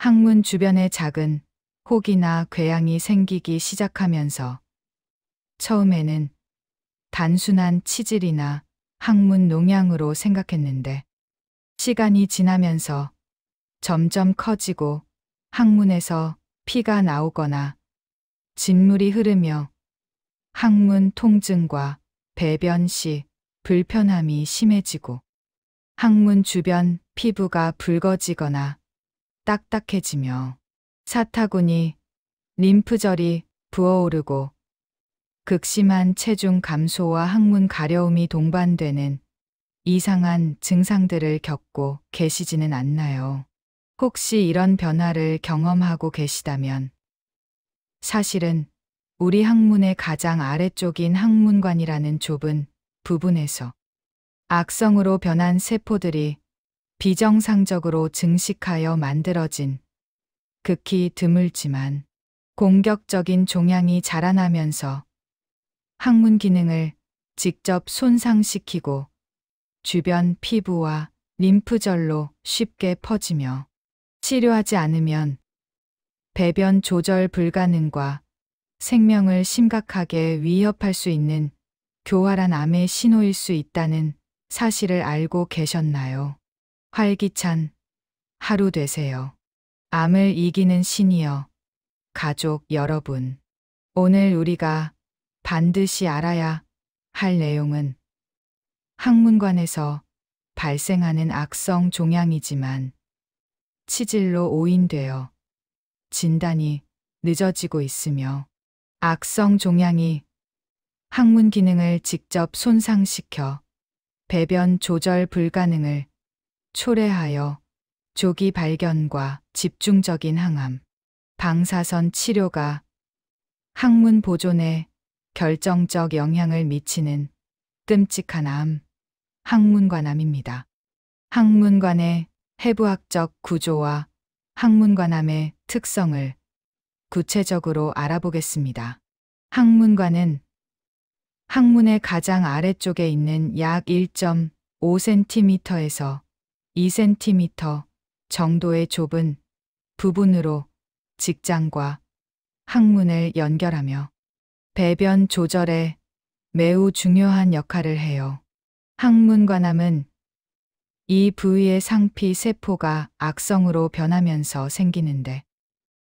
항문 주변에 작은 혹이나 궤양이 생기기 시작하면서 처음에는 단순한 치질이나 항문 농양으로 생각했는데 시간이 지나면서 점점 커지고 항문에서 피가 나오거나 진물이 흐르며 항문 통증과 배변 시 불편함이 심해지고 항문 주변 피부가 붉어지거나 딱딱해지며 사타구니, 림프절이 부어오르고 극심한 체중 감소와 항문 가려움이 동반되는 이상한 증상들을 겪고 계시지는 않나요? 혹시 이런 변화를 경험하고 계시다면 사실은 우리 항문의 가장 아래쪽인 항문관이라는 좁은 부분에서 악성으로 변한 세포들이 비정상적으로 증식하여 만들어진 극히 드물지만 공격적인 종양이 자라나면서 항문 기능을 직접 손상시키고 주변 피부와 림프절로 쉽게 퍼지며 치료하지 않으면 배변 조절 불가능과 생명을 심각하게 위협할 수 있는 교활한 암의 신호일 수 있다는 사실을 알고 계셨나요? 활기찬 하루 되세요. 암을 이기는 시니어 가족 여러분, 오늘 우리가 반드시 알아야 할 내용은 항문관에서 발생하는 악성 종양이지만 치질로 오인되어 진단이 늦어지고 있으며 악성 종양이 항문 기능을 직접 손상시켜 배변 조절 불가능을 초래하여 조기 발견과 집중적인 항암, 방사선 치료가 항문 보존에 결정적 영향을 미치는 끔찍한 암, 항문관암입니다. 항문관의 해부학적 구조와 항문관암의 특성을 구체적으로 알아보겠습니다. 항문관은 항문의 가장 아래쪽에 있는 약 1.5cm에서 2cm 정도의 좁은 부분으로 직장과 항문을 연결하며 배변 조절에 매우 중요한 역할을 해요. 항문관암은 이 부위의 상피 세포가 악성으로 변하면서 생기는데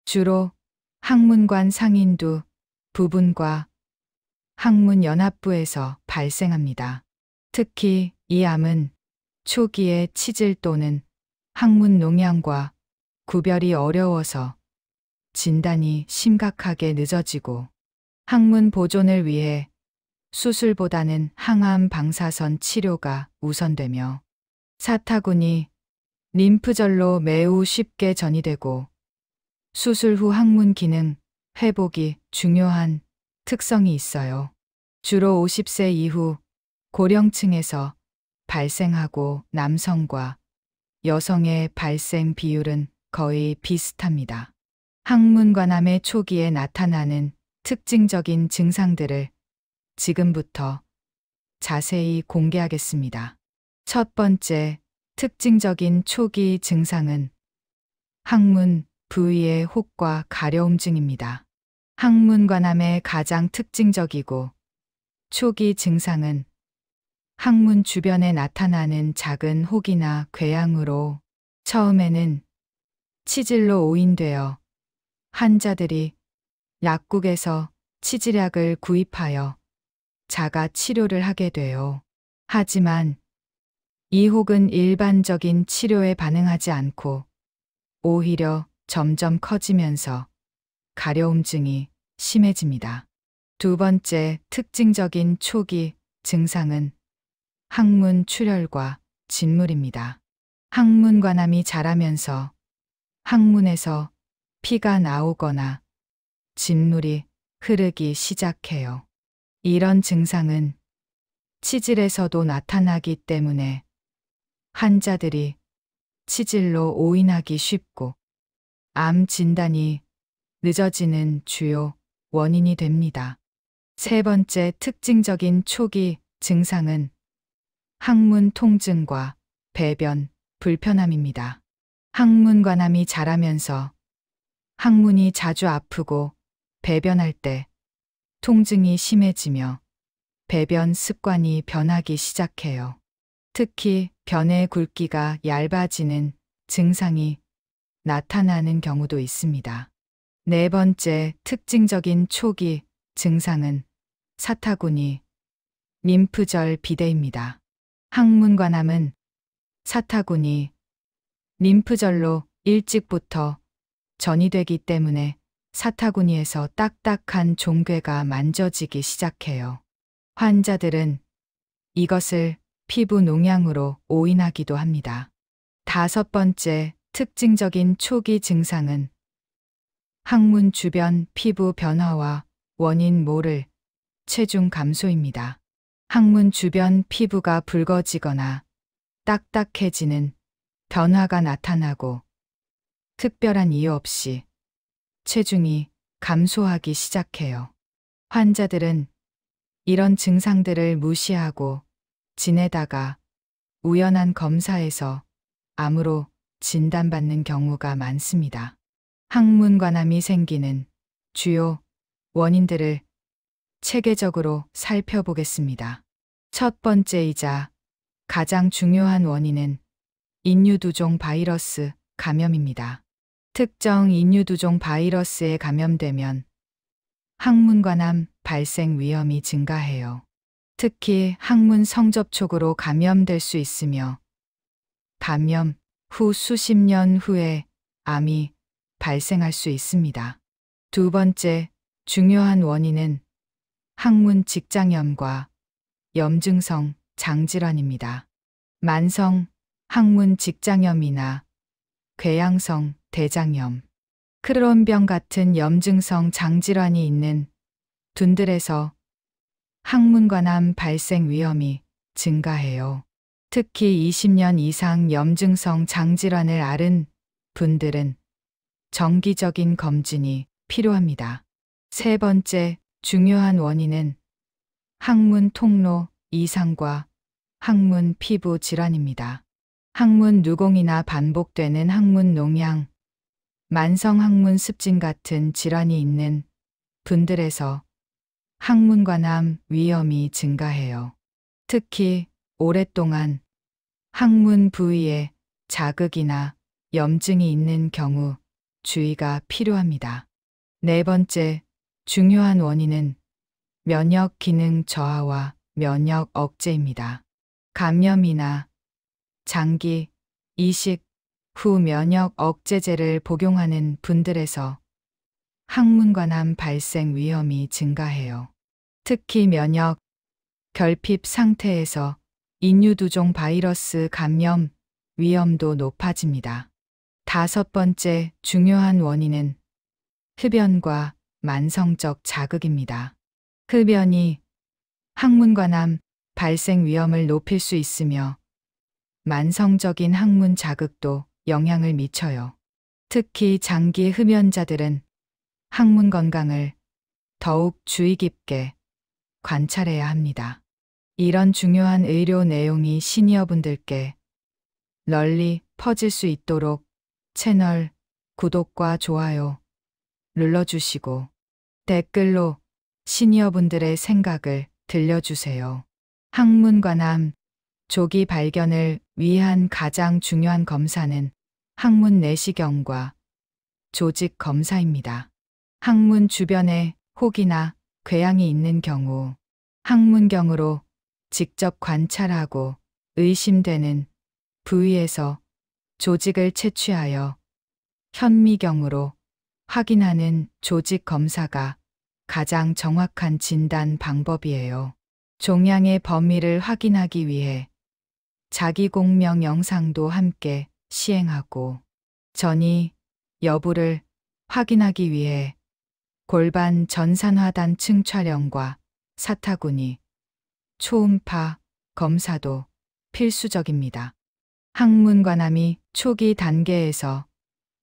주로 항문관 상인두 부분과 항문 연합부에서 발생합니다. 특히 이 암은 초기에 치질 또는 항문 농양과 구별이 어려워서 진단이 심각하게 늦어지고 항문 보존을 위해 수술보다는 항암 방사선 치료가 우선되며 사타구니, 림프절로 매우 쉽게 전이되고 수술 후 항문 기능 회복이 중요한 특성이 있어요. 주로 50세 이후 고령층에서 발생하고 남성과 여성의 발생 비율은 거의 비슷합니다. 항문관암의 초기에 나타나는 특징적인 증상들을 지금부터 자세히 공개하겠습니다. 첫 번째, 특징적인 초기 증상은 항문 부위의 혹과 가려움증입니다. 항문관암의 가장 특징적이고 초기 증상은 항문 주변에 나타나는 작은 혹이나 궤양으로 처음에는 치질로 오인되어 환자들이 약국에서 치질약을 구입하여 자가 치료를 하게 돼요. 하지만 이 혹은 일반적인 치료에 반응하지 않고 오히려 점점 커지면서 가려움증이 심해집니다. 두 번째 특징적인 초기 증상은 항문 출혈과 진물입니다. 항문관암이 자라면서 항문에서 피가 나오거나 진물이 흐르기 시작해요. 이런 증상은 치질에서도 나타나기 때문에 환자들이 치질로 오인하기 쉽고 암 진단이 늦어지는 주요 원인이 됩니다. 세 번째 특징적인 초기 증상은 항문 통증과 배변 불편함입니다. 항문관암이 자라면서 항문이 자주 아프고 배변할 때 통증이 심해지며 배변 습관이 변하기 시작해요. 특히 변의 굵기가 얇아지는 증상이 나타나는 경우도 있습니다. 네 번째 특징적인 초기 증상은 사타구니, 림프절 비대입니다. 항문관암은 사타구니, 림프절로 일찍부터 전이되기 때문에 사타구니에서 딱딱한 종괴가 만져지기 시작해요. 환자들은 이것을 피부 농양으로 오인하기도 합니다. 다섯 번째 특징적인 초기 증상은 항문 주변 피부 변화와 원인 모를 체중 감소입니다. 항문 주변 피부가 붉어지거나 딱딱해지는 변화가 나타나고 특별한 이유 없이 체중이 감소하기 시작해요. 환자들은 이런 증상들을 무시하고 지내다가 우연한 검사에서 암으로 진단받는 경우가 많습니다. 항문관암이 생기는 주요 원인들을 체계적으로 살펴보겠습니다. 첫 번째이자 가장 중요한 원인은 인유두종 바이러스 감염입니다. 특정 인유두종 바이러스에 감염되면 항문관암 발생 위험이 증가해요. 특히 항문 성접촉으로 감염될 수 있으며 감염 후 수십 년 후에 암이 발생할 수 있습니다. 두 번째 중요한 원인은 항문 직장염과 염증성 장질환입니다. 만성 항문 직장염이나 궤양성 대장염, 크론병 같은 염증성 장질환이 있는 분들에서 항문관암 발생 위험이 증가해요. 특히 20년 이상 염증성 장질환을 앓은 분들은 정기적인 검진이 필요합니다. 세 번째 중요한 원인은 항문 통로 이상과 항문 피부 질환입니다. 항문 누공이나 반복되는 항문 농양, 만성 항문 습진 같은 질환이 있는 분들에서 항문관암 위험이 증가해요. 특히 오랫동안 항문 부위에 자극이나 염증이 있는 경우 주의가 필요합니다. 네 번째 중요한 원인은 면역 기능 저하와 면역 억제입니다. 감염이나 장기 이식 후 면역 억제제를 복용하는 분들에서 항문관암 발생 위험이 증가해요. 특히 면역 결핍 상태에서 인유두종 바이러스 감염 위험도 높아집니다. 다섯 번째 중요한 원인은 흡연과 만성적 자극입니다. 흡연이 항문관암 발생 위험을 높일 수 있으며 만성적인 항문 자극도 영향을 미쳐요. 특히 장기 흡연자들은 항문 건강을 더욱 주의 깊게 관찰해야 합니다. 이런 중요한 의료 내용이 시니어분들께 널리 퍼질 수 있도록 채널 구독과 좋아요 눌러주시고 댓글로 시니어분들의 생각을 들려주세요. 항문관암 조기 발견을 위한 가장 중요한 검사는 항문 내시경과 조직 검사입니다. 항문 주변에 혹이나 궤양이 있는 경우 항문경으로 직접 관찰하고 의심되는 부위에서 조직을 채취하여 현미경으로 확인하는 조직 검사가 가장 정확한 진단 방법이에요. 종양의 범위를 확인하기 위해 자기공명 영상도 함께 시행하고 전이 여부를 확인하기 위해 골반 전산화단층 촬영과 사타구니, 초음파 검사도 필수적입니다. 항문관암이 초기 단계에서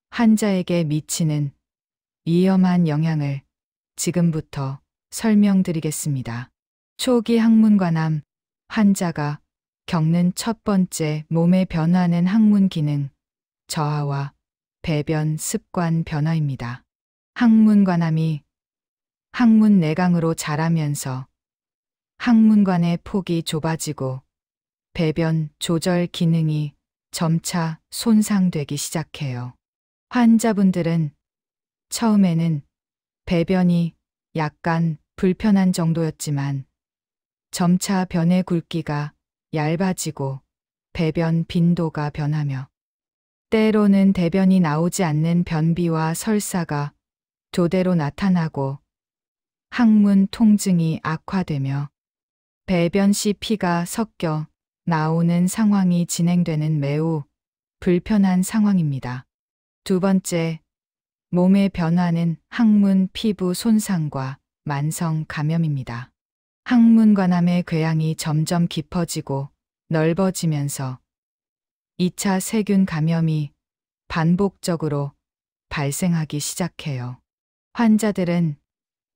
환자에게 미치는 위험한 영향을 지금부터 설명드리겠습니다. 초기 항문관암 환자가 겪는 첫 번째 몸의 변화는 항문 기능, 저하와 배변 습관 변화입니다. 항문관암이 항문 내강으로 자라면서 항문관의 폭이 좁아지고 배변 조절 기능이 점차 손상되기 시작해요. 환자분들은 처음에는 배변이 약간 불편한 정도였지만 점차 변의 굵기가 얇아지고 배변 빈도가 변하며 때로는 대변이 나오지 않는 변비와 설사가 도대로 나타나고 항문 통증이 악화되며 배변 시 피가 섞여 나오는 상황이 진행되는 매우 불편한 상황입니다. 두 번째, 몸의 변화는 항문 피부 손상과 만성 감염입니다. 항문관암의 궤양이 점점 깊어지고 넓어지면서 2차 세균 감염이 반복적으로 발생하기 시작해요. 환자들은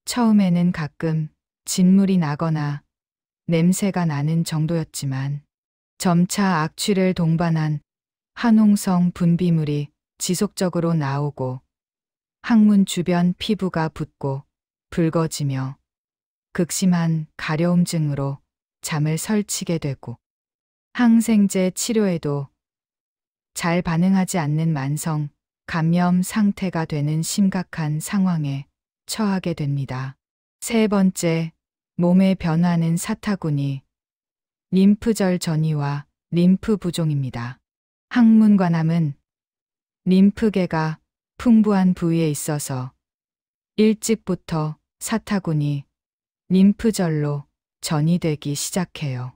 처음에는 가끔 진물이 나거나 냄새가 나는 정도였지만 점차 악취를 동반한 화농성 분비물이 지속적으로 나오고 항문 주변 피부가 붓고 붉어지며 극심한 가려움증으로 잠을 설치게 되고 항생제 치료에도 잘 반응하지 않는 만성 감염 상태가 되는 심각한 상황에 처하게 됩니다. 세 번째, 몸의 변화는 사타구니, 림프절 전이와 림프 부종입니다. 항문관암은 림프계가 풍부한 부위에 있어서 일찍부터 사타구니, 림프절로 전이되기 시작해요.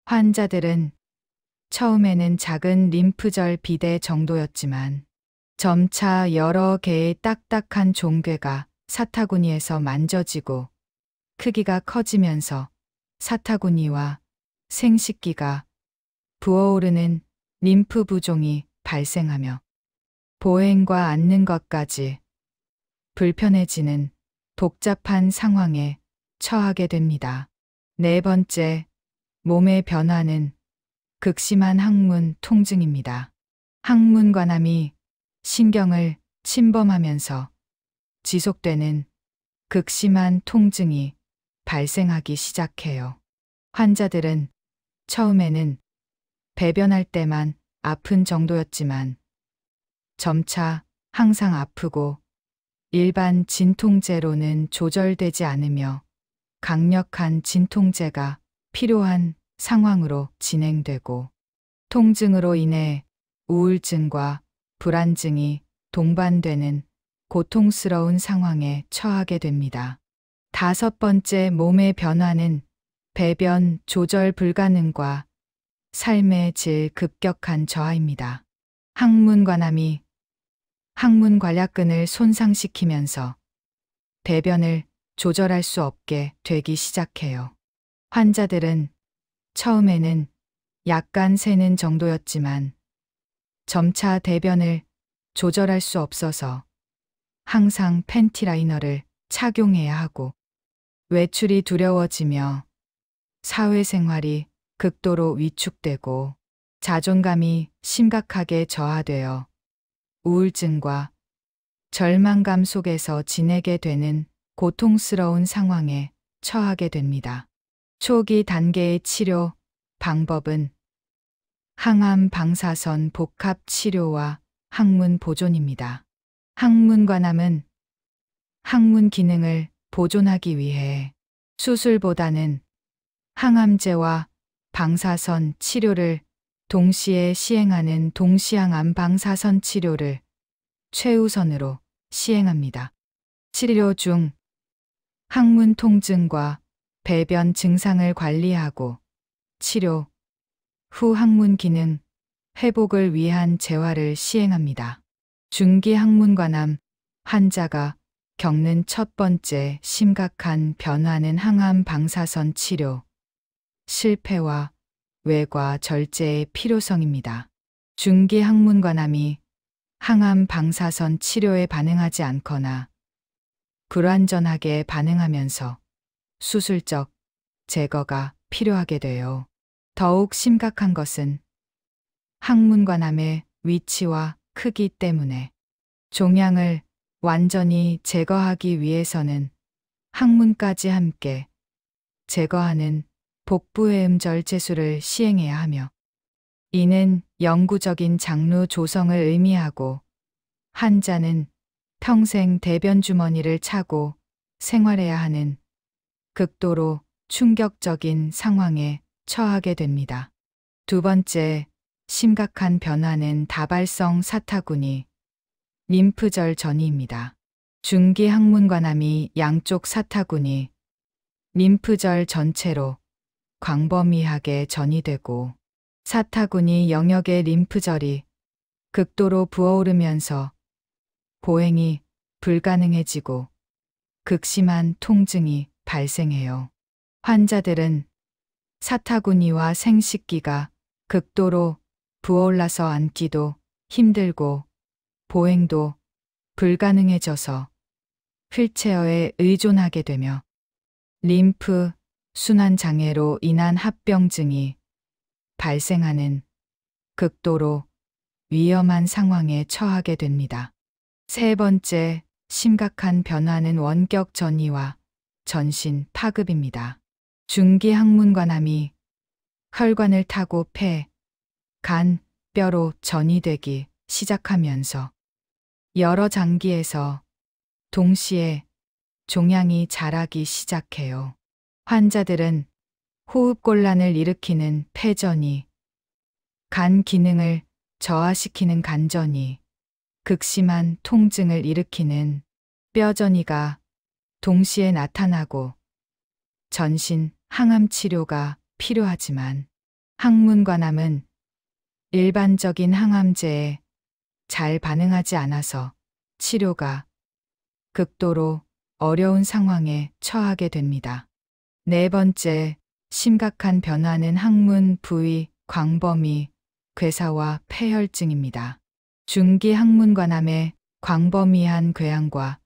환자들은 처음에는 작은 림프절 비대 정도였지만 점차 여러 개의 딱딱한 종괴가 사타구니에서 만져지고 크기가 커지면서 사타구니와 생식기가 부어오르는 림프 부종이 발생하며 보행과 앉는 것까지 불편해지는 복잡한 상황에 처하게 됩니다. 네 번째, 몸의 변화는 극심한 항문 통증입니다. 항문관암이 신경을 침범하면서 지속되는 극심한 통증이 발생하기 시작해요. 환자들은 처음에는 배변할 때만 아픈 정도였지만 점차 항상 아프고 일반 진통제로는 조절되지 않으며 강력한 진통제가 필요한 상황으로 진행되고 통증으로 인해 우울증과 불안증이 동반되는 고통스러운 상황에 처하게 됩니다. 다섯 번째, 몸의 변화는 배변 조절 불가능과 삶의 질 급격한 저하입니다. 항문관암이 항문 관략근을 손상시키면서 배변을 조절할 수 없게 되기 시작해요. 환자들은 처음에는 약간 새는 정도였지만 점차 대변을 조절할 수 없어서 항상 팬티 라이너를 착용해야 하고 외출이 두려워지며 사회생활이 극도로 위축되고 자존감이 심각하게 저하되어 우울증과 절망감 속에서 지내게 되는 고통스러운 상황에 처하게 됩니다. 초기 단계의 치료 방법은 항암 방사선 복합 치료와 항문 보존입니다. 항문관암은 항문 기능을 보존하기 위해 수술보다는 항암제와 방사선 치료를 동시에 시행하는 동시항암 방사선 치료를 최우선으로 시행합니다. 치료 중 항문 통증과 배변 증상을 관리하고 치료 후 항문 기능 회복을 위한 재활을 시행합니다. 중기 항문관암 환자가 겪는 첫 번째 심각한 변화는 항암 방사선 치료 실패와 외과 절제의 필요성입니다. 중기 항문관암이 항암 방사선 치료에 반응하지 않거나 불완전하게 반응하면서 수술적 제거가 필요하게 돼요. 더욱 심각한 것은 항문관암의 위치와 크기 때문에 종양을 완전히 제거하기 위해서는 항문까지 함께 제거하는 복부해음절 제술을 시행해야 하며, 이는 영구적인 장루 조성을 의미하고 환자는 평생 대변 주머니를 차고 생활해야 하는 극도로 충격적인 상황에 처하게 됩니다. 두 번째, 심각한 변화는 다발성 사타구니, 림프절 전이입니다. 중기 항문관암이 양쪽 사타구니, 림프절 전체로 광범위하게 전이되고 사타구니 영역의 림프절이 극도로 부어오르면서 보행이 불가능해지고 극심한 통증이 발생해요. 환자들은 사타구니와 생식기가 극도로 부어올라서 앉기도 힘들고 보행도 불가능해져서 휠체어에 의존하게 되며 림프 순환 장애로 인한 합병증이 발생하는 극도로 위험한 상황에 처하게 됩니다. 세 번째, 심각한 변화는 원격 전이와 전신 파급입니다. 중기 항문관암이 혈관을 타고 폐, 간, 뼈로 전이되기 시작하면서 여러 장기에서 동시에 종양이 자라기 시작해요. 환자들은 호흡곤란을 일으키는 폐전이, 간 기능을 저하시키는 간전이, 극심한 통증을 일으키는 뼈전이가 동시에 나타나고 전신 항암 치료가 필요하지만 항문관암은 일반적인 항암제에 잘 반응하지 않아서 치료가 극도로 어려운 상황에 처하게 됩니다. 네 번째, 심각한 변화는 항문 부위 광범위 괴사와 폐혈증입니다. 중기 항문관암의 광범위한 궤양과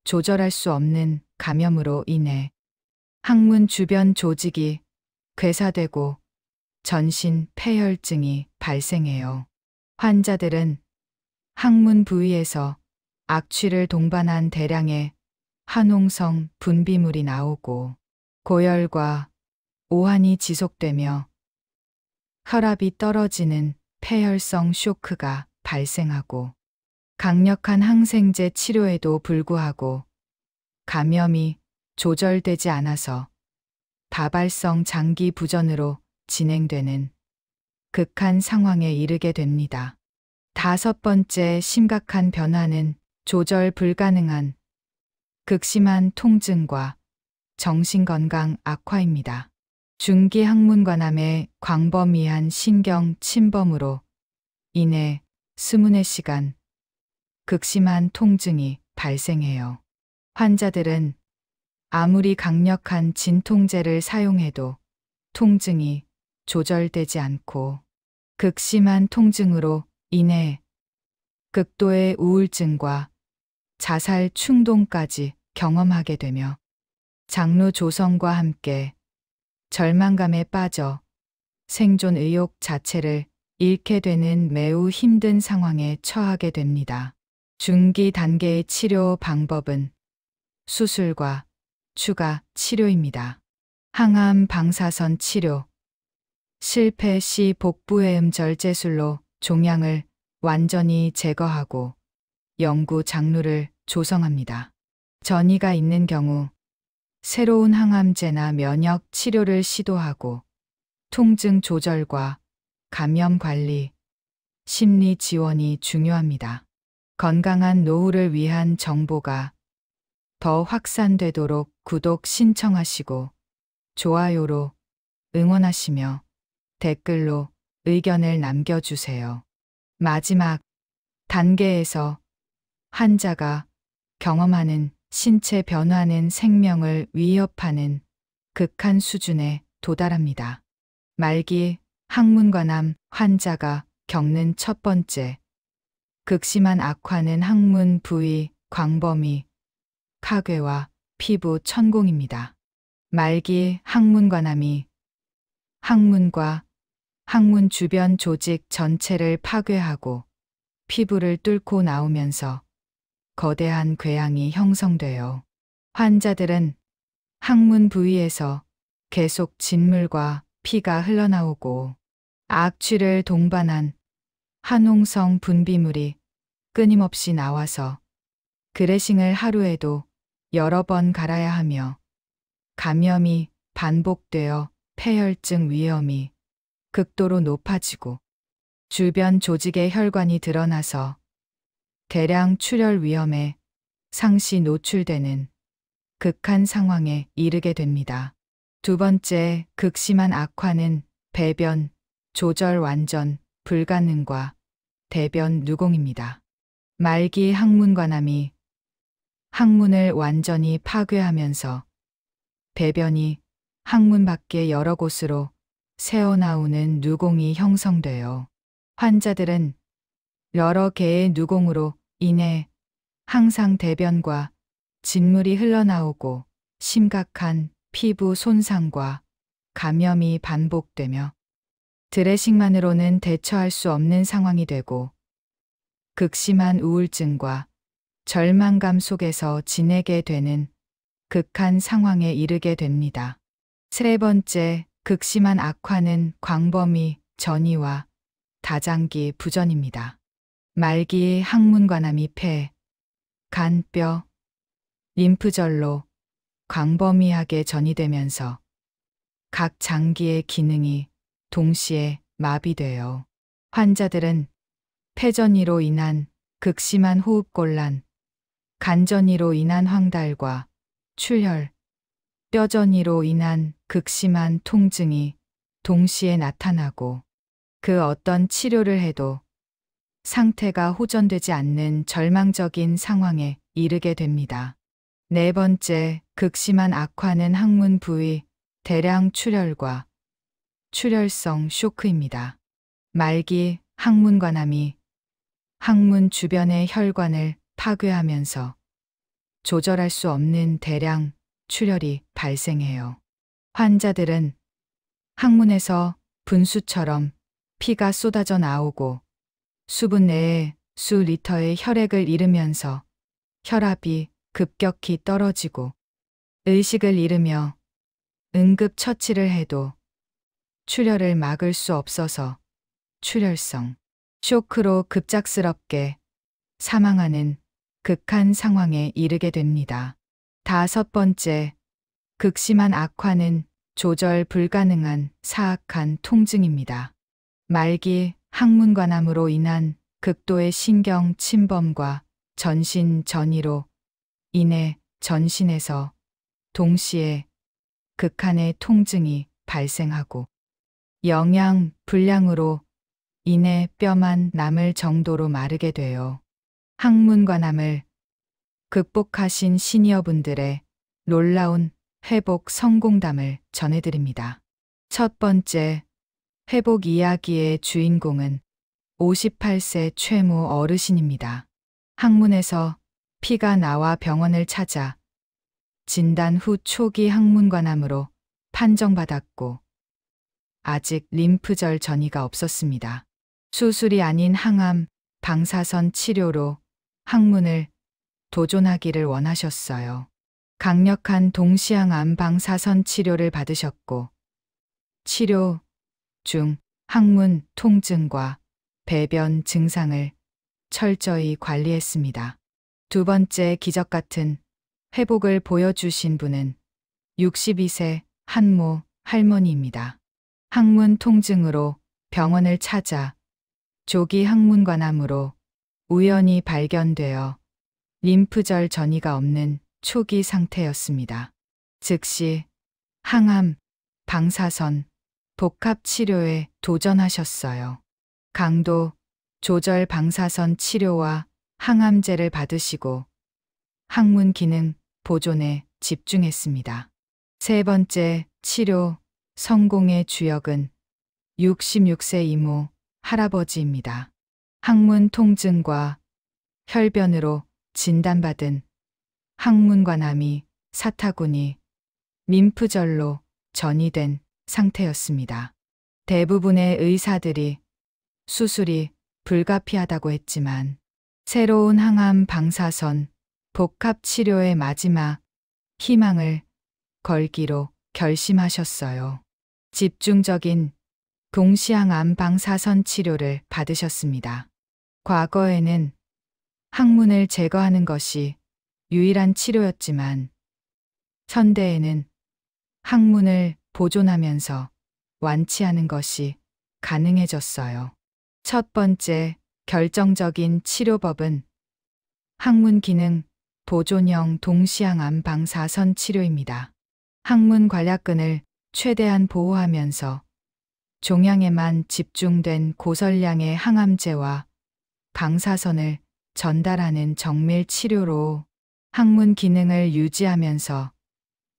조절할 수 없는 감염으로 인해 항문 주변 조직이 괴사되고 전신 폐혈증이 발생해요. 환자들은 항문 부위에서 악취를 동반한 대량의 화농성 분비물이 나오고 고열과 오한이 지속되며 혈압이 떨어지는 폐혈성 쇼크가 발생하고 강력한 항생제 치료에도 불구하고 감염이 조절되지 않아서 다발성 장기 부전으로 진행되는 극한 상황에 이르게 됩니다. 다섯 번째, 심각한 변화는 조절 불가능한 극심한 통증과 정신건강 악화입니다. 중기 항문관암의 광범위한 신경 침범으로 인해 수문의 시간 극심한 통증이 발생해요. 환자들은 아무리 강력한 진통제를 사용해도 통증이 조절되지 않고 극심한 통증으로 인해 극도의 우울증과 자살 충동까지 경험하게 되며 장루 조성과 함께 절망감에 빠져 생존 의욕 자체를 잃게 되는 매우 힘든 상황에 처하게 됩니다. 중기 단계의 치료 방법은 수술과 추가 치료입니다. 항암 방사선 치료. 실패 시 복부해음 절제술로 종양을 완전히 제거하고 영구 장루를 조성합니다. 전이가 있는 경우 새로운 항암제나 면역 치료를 시도하고 통증 조절과 감염 관리, 심리 지원이 중요합니다. 건강한 노후를 위한 정보가 더 확산되도록 구독 신청하시고 좋아요로 응원하시며 댓글로 의견을 남겨주세요. 마지막 단계에서 환자가 경험하는 신체 변화는 생명을 위협하는 극한 수준에 도달합니다. 말기 항문관암 환자가 겪는 첫 번째 극심한 악화는 항문 부위 광범위 파괴와 피부 천공입니다. 말기 항문관암이 항문과 항문 주변 조직 전체를 파괴하고 피부를 뚫고 나오면서 거대한 궤양이 형성돼요. 환자들은 항문 부위에서 계속 진물과 피가 흘러나오고 악취를 동반한 한홍성 분비물이 끊임없이 나와서 드레싱을 하루에도 여러 번 갈아야 하며 감염이 반복되어 폐혈증 위험이 극도로 높아지고 주변 조직의 혈관이 드러나서 대량 출혈 위험에 상시 노출되는 극한 상황에 이르게 됩니다. 두 번째, 극심한 악화는 배변 조절 완전 불가능과 대변 누공입니다. 말기 항문관암이 항문을 완전히 파괴하면서 배변이 항문 밖의 여러 곳으로 새어나오는 누공이 형성되어 환자들은 여러 개의 누공으로 인해 항상 대변과 진물이 흘러나오고 심각한 피부 손상과 감염이 반복되며 드레싱만으로는 대처할 수 없는 상황이 되고 극심한 우울증과 절망감 속에서 지내게 되는 극한 상황에 이르게 됩니다. 세 번째, 극심한 악화는 광범위 전이와 다장기 부전입니다. 말기 항문관암이 폐, 간, 뼈, 림프절로 광범위하게 전이되면서 각 장기의 기능이 동시에 마비되어 환자들은 폐전이로 인한 극심한 호흡곤란, 간전이로 인한 황달과 출혈, 뼈전이로 인한 극심한 통증이 동시에 나타나고 그 어떤 치료를 해도 상태가 호전되지 않는 절망적인 상황에 이르게 됩니다. 네 번째, 극심한 악화는 항문 부위 대량 출혈과 출혈성 쇼크입니다. 말기 항문관암이 항문 주변의 혈관을 파괴하면서 조절할 수 없는 대량 출혈이 발생해요. 환자들은 항문에서 분수처럼 피가 쏟아져 나오고 수분 내에 수 리터의 혈액을 잃으면서 혈압이 급격히 떨어지고 의식을 잃으며 응급 처치를 해도 출혈을 막을 수 없어서 출혈성 쇼크로 급작스럽게 사망하는 극한 상황에 이르게 됩니다. 다섯 번째, 극심한 악화는 조절 불가능한 사악한 통증입니다. 말기 항문관암으로 인한 극도의 신경 침범과 전신 전이로 인해 전신에서 동시에 극한의 통증이 발생하고 영양 불량으로 인해 뼈만 남을 정도로 마르게 되어 항문관암을 극복하신 시니어분들의 놀라운 회복 성공담을 전해드립니다. 첫 번째, 회복 이야기의 주인공은 58세 최모 어르신입니다. 항문에서 피가 나와 병원을 찾아 진단 후 초기 항문관암으로 판정받았고 아직 림프절 전이가 없었습니다. 수술이 아닌 항암 방사선 치료로 항문을 도존하기를 원하셨어요. 강력한 동시항암 방사선 치료를 받으셨고 치료 중 항문 통증과 배변 증상을 철저히 관리했습니다. 두 번째, 기적 같은 회복을 보여주신 분은 62세 한모 할머니입니다. 항문 통증으로 병원을 찾아 조기 항문관암으로 우연히 발견되어 림프절 전이가 없는 초기 상태였습니다. 즉시 항암, 방사선, 복합 치료에 도전하셨어요. 강도 조절 방사선 치료와 항암제를 받으시고 항문 기능 보존에 집중했습니다. 세 번째, 치료 성공의 주역은 66세 이모 할아버지입니다. 항문 통증과 혈변으로 진단받은 항문관암이 사타구니, 림프절로 전이된 상태였습니다. 대부분의 의사들이 수술이 불가피하다고 했지만 새로운 항암 방사선 복합 치료의 마지막 희망을 걸기로 결심하셨어요. 집중적인 동시항암 방사선 치료를 받으셨습니다. 과거에는 항문을 제거하는 것이 유일한 치료였지만 현대에는 항문을 보존하면서 완치하는 것이 가능해졌어요. 첫 번째 결정적인 치료법은 항문 기능 보존형 동시항암 방사선 치료입니다. 항문 관략근을 최대한 보호하면서 종양에만 집중된 고설량의 항암제와 방사선을 전달하는 정밀 치료로 항문 기능을 유지하면서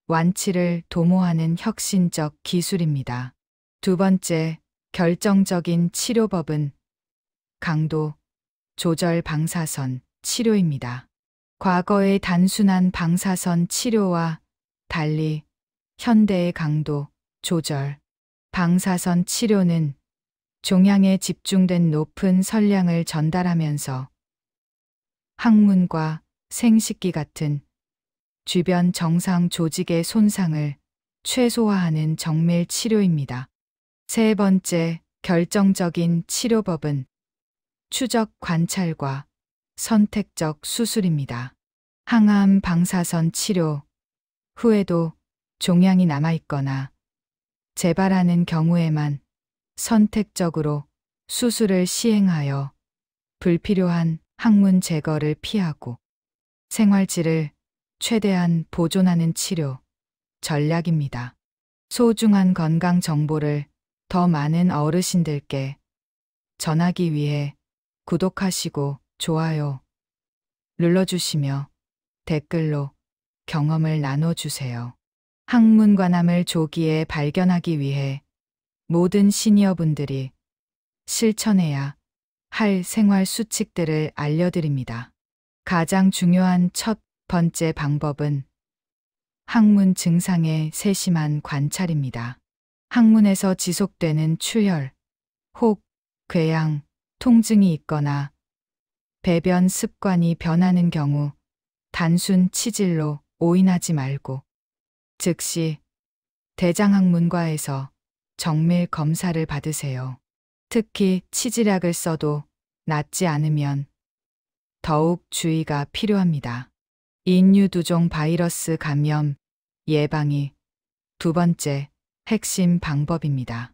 완치를 도모하는 혁신적 기술입니다. 두 번째 결정적인 치료법은 강도 조절 방사선 치료입니다. 과거의 단순한 방사선 치료와 달리 현대의 강도 조절 방사선 치료는 종양에 집중된 높은 설량을 전달하면서 항문과 생식기 같은 주변 정상 조직의 손상을 최소화하는 정밀 치료입니다. 세 번째 결정적인 치료법은 추적 관찰과 선택적 수술입니다. 항암 방사선 치료 후에도 종양이 남아있거나 재발하는 경우에만 선택적으로 수술을 시행하여 불필요한 항문 제거를 피하고 생활질을 최대한 보존하는 치료 전략입니다. 소중한 건강 정보를 더 많은 어르신들께 전하기 위해 구독하시고 좋아요 눌러주시며 댓글로 경험을 나눠주세요. 항문 관암을 조기에 발견하기 위해 모든 시니어분들이 실천해야 할 생활 수칙들을 알려드립니다. 가장 중요한 첫 번째 방법은 항문 증상의 세심한 관찰입니다. 항문에서 지속되는 출혈, 혹, 궤양, 통증이 있거나 배변 습관이 변하는 경우 단순 치질로 오인하지 말고 즉시 대장학문과에서 정밀 검사를 받으세요. 특히 치질약을 써도 낫지 않으면 더욱 주의가 필요합니다. 인유두종 바이러스 감염 예방이 두 번째 핵심 방법입니다.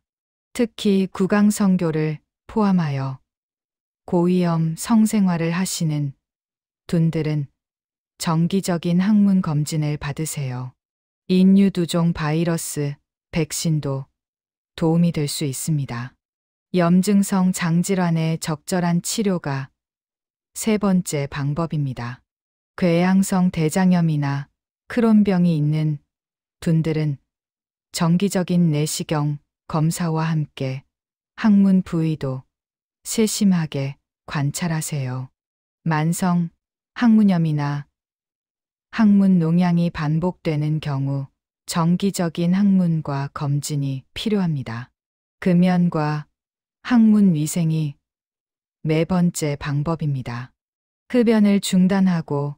특히 구강성교를 포함하여 고위험 성생활을 하시는 분들은 정기적인 항문 검진을 받으세요. 인유두종 바이러스 백신도 도움이 될 수 있습니다. 염증성 장질환의 적절한 치료가 세 번째 방법입니다. 궤양성 대장염이나 크론병이 있는 분들은 정기적인 내시경 검사와 함께 항문 부위도 세심하게 관찰하세요. 만성 항문염이나 항문 농양이 반복되는 경우 정기적인 항문과 검진이 필요합니다. 금연과 항문 위생이 네 번째 방법입니다. 흡연을 중단하고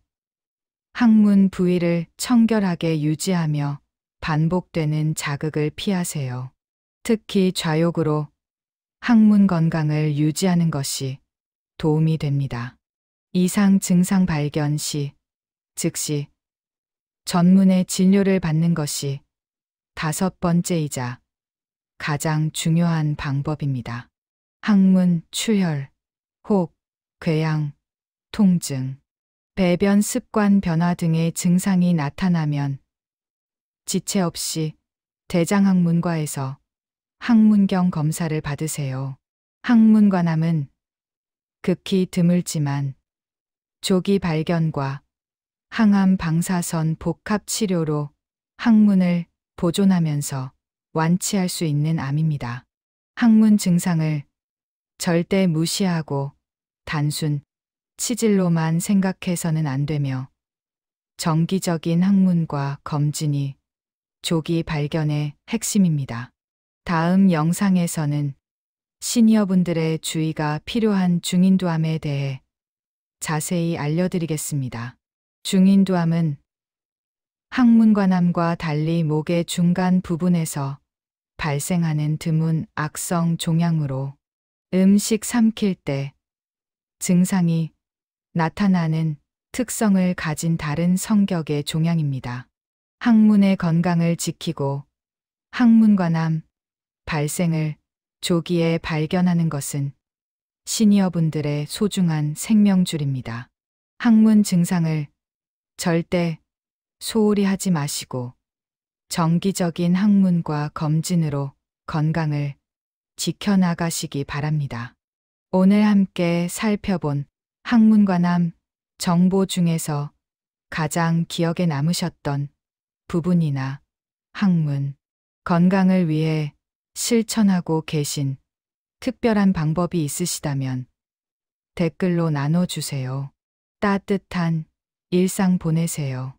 항문 부위를 청결하게 유지하며 반복되는 자극을 피하세요. 특히 좌욕으로 항문 건강을 유지하는 것이 도움이 됩니다. 이상 증상 발견 시 즉시 전문의 진료를 받는 것이 다섯 번째이자 가장 중요한 방법입니다. 항문 출혈, 혹, 궤양, 통증, 배변 습관 변화 등의 증상이 나타나면 지체 없이 대장학문과에서 항문경 검사를 받으세요. 항문 관암은 극히 드물지만 조기 발견과 항암 방사선 복합 치료로 항문을 보존하면서 완치할 수 있는 암입니다. 항문 증상을 절대 무시하고 단순 치질로만 생각해서는 안 되며 정기적인 항문과 검진이 조기 발견의 핵심입니다. 다음 영상에서는 시니어분들의 주의가 필요한 중인두암에 대해 자세히 알려드리겠습니다. 중인두암은 항문관암과 달리 목의 중간 부분에서 발생하는 드문 악성 종양으로 음식 삼킬 때 증상이 나타나는 특성을 가진 다른 성격의 종양입니다. 항문의 건강을 지키고 항문관암 발생을 조기에 발견하는 것은 시니어분들의 소중한 생명줄입니다. 항문 증상을 절대 소홀히 하지 마시고 정기적인 항문과 검진으로 건강을 지켜나가시기 바랍니다. 오늘 함께 살펴본 항문관암 정보 중에서 가장 기억에 남으셨던 부분이나 항문 건강을 위해 실천하고 계신 특별한 방법이 있으시다면 댓글로 나눠주세요. 따뜻한 일상 보내세요.